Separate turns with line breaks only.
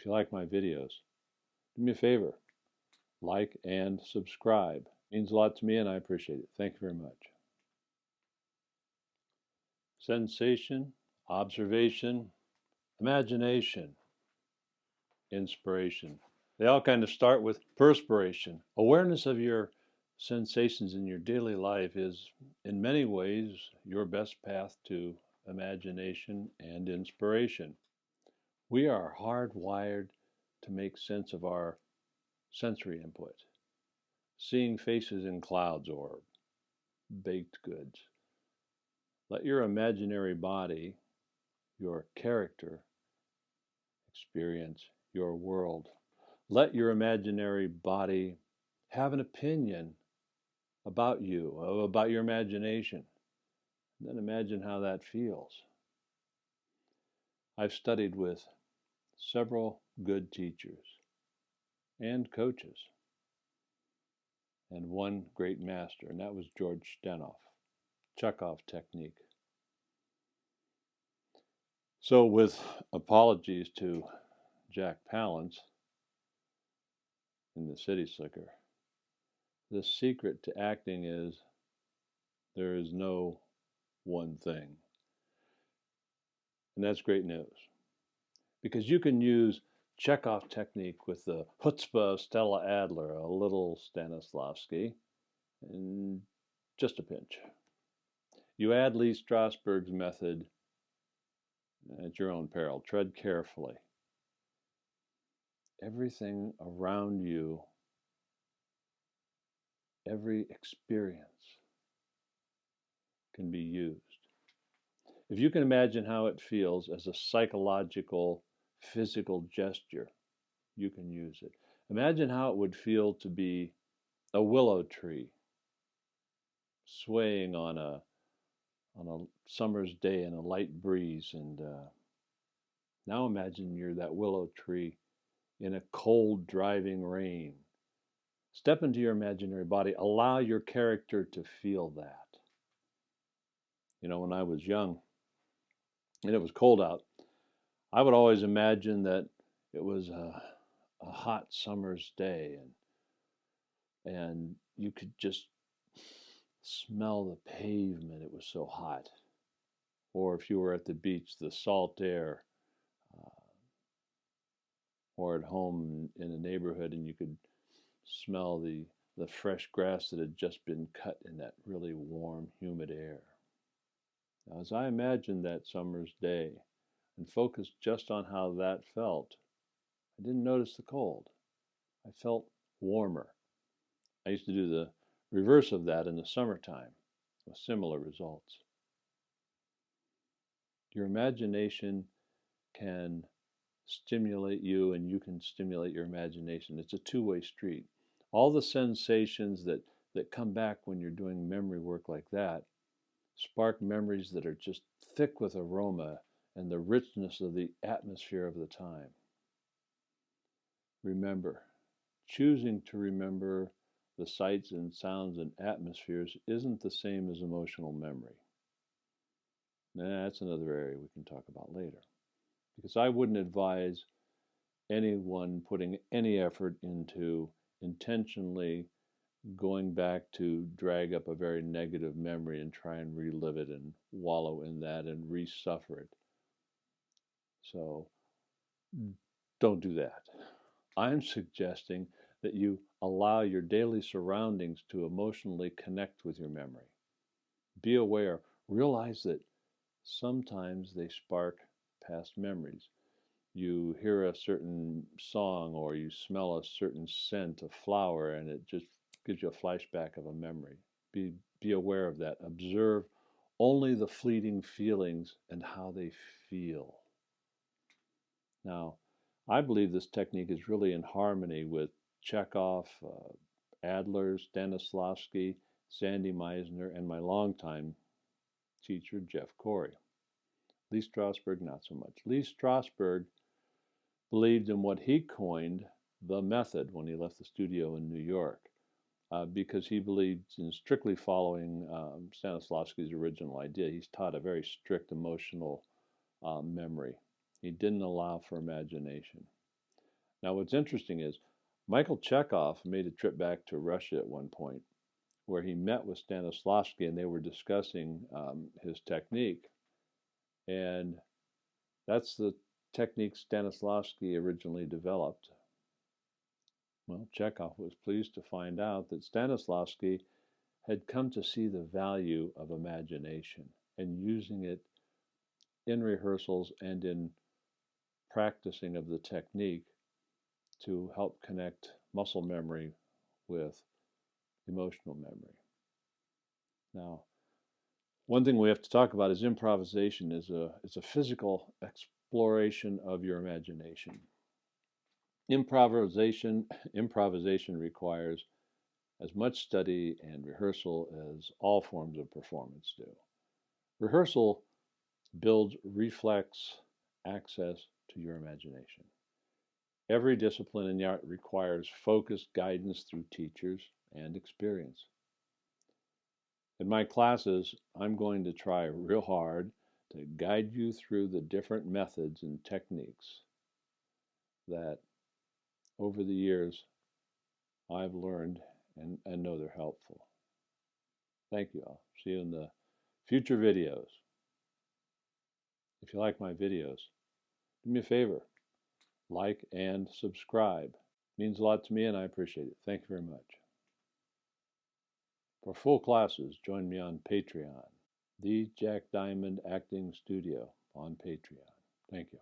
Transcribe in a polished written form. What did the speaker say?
If you like my videos, do me a favor, like and subscribe. It means a lot to me and I appreciate it. Thank you very much. Sensation, observation, imagination, inspiration. They all kind of start with perspiration. Awareness of your sensations in your daily life is, in many ways, your best path to imagination and inspiration. We are hardwired to make sense of our sensory input. Seeing faces in clouds or baked goods. Let your imaginary body, your character, experience your world. Let your imaginary body have an opinion about you, about your imagination. Then imagine how that feels. I've studied with several good teachers and coaches, and one great master, and that was George Stenoff, Chekhov technique. So, with apologies to Jack Palance in The City Slicker, the secret to acting is there is no one thing. And that's great news because you can use Chekhov technique with the chutzpah of Stella Adler, a little Stanislavski, and just a pinch. You add Lee Strasberg's method at your own peril. Tread carefully. Everything around you, every experience can be used. If you can imagine how it feels as a psychological, physical gesture, you can use it. Imagine how it would feel to be a willow tree swaying on a summer's day in a light breeze, and now imagine you're that willow tree in a cold, driving rain. Step into your imaginary body. Allow your character to feel that. You know, when I was young and it was cold out, I would always imagine that it was a hot summer's day, and you could just smell the pavement. It was so hot. Or if you were at the beach, the salt air, uh, or at home in a neighborhood, and you could smell the fresh grass that had just been cut in that really warm, humid air. Now, as I imagined that summer's day and focused just on how that felt, I didn't notice the cold. I felt warmer. I used to do the reverse of that in the summertime with similar results. Your imagination can stimulate you and you can stimulate your imagination. It's a two-way street. All the sensations that come back when you're doing memory work like that spark memories that are just thick with aroma and the richness of the atmosphere of the time. Remember, choosing to remember the sights and sounds and atmospheres isn't the same as emotional memory. That's another area we can talk about later. Because I wouldn't advise anyone putting any effort into intentionally going back to drag up a very negative memory and try and relive it and wallow in that and re-suffer it. So don't do that. I'm suggesting that you allow your daily surroundings to emotionally connect with your memory. Be aware, realize that sometimes they spark past memories. You hear a certain song or you smell a certain scent of flower and it just gives you a flashback of a memory. Be aware of that. Observe only the fleeting feelings and how they feel. Now, I believe this technique is really in harmony with Chekhov, Adler, Stanislavski, Sandy Meisner, and my longtime teacher, Jeff Corey. Lee Strasberg, not so much. Lee Strasberg believed in what he coined the method when he left the studio in New York, because he believed in strictly following Stanislavski's original idea. He's taught a very strict emotional memory. He didn't allow for imagination. Now, what's interesting is Michael Chekhov made a trip back to Russia at one point where he met with Stanislavski and they were discussing his technique. And that's the technique Stanislavski originally developed. Well, Chekhov was pleased to find out that Stanislavski had come to see the value of imagination and using it in rehearsals and in practicing of the technique to help connect muscle memory with emotional memory. Now, one thing we have to talk about is improvisation is a physical exploration of your imagination. Improvisation requires as much study and rehearsal as all forms of performance do. Rehearsal builds reflex access to your imagination. Every discipline in the art requires focused guidance through teachers and experience. In my classes, I'm going to try real hard to guide you through the different methods and techniques that over the years I've learned and know they're helpful. Thank you all. See you in the future videos. If you like my videos, do me a favor, like and subscribe. It means a lot to me and I appreciate it. Thank you very much. For full classes, join me on Patreon, the Jack Diamond Acting Studio on Patreon. Thank you.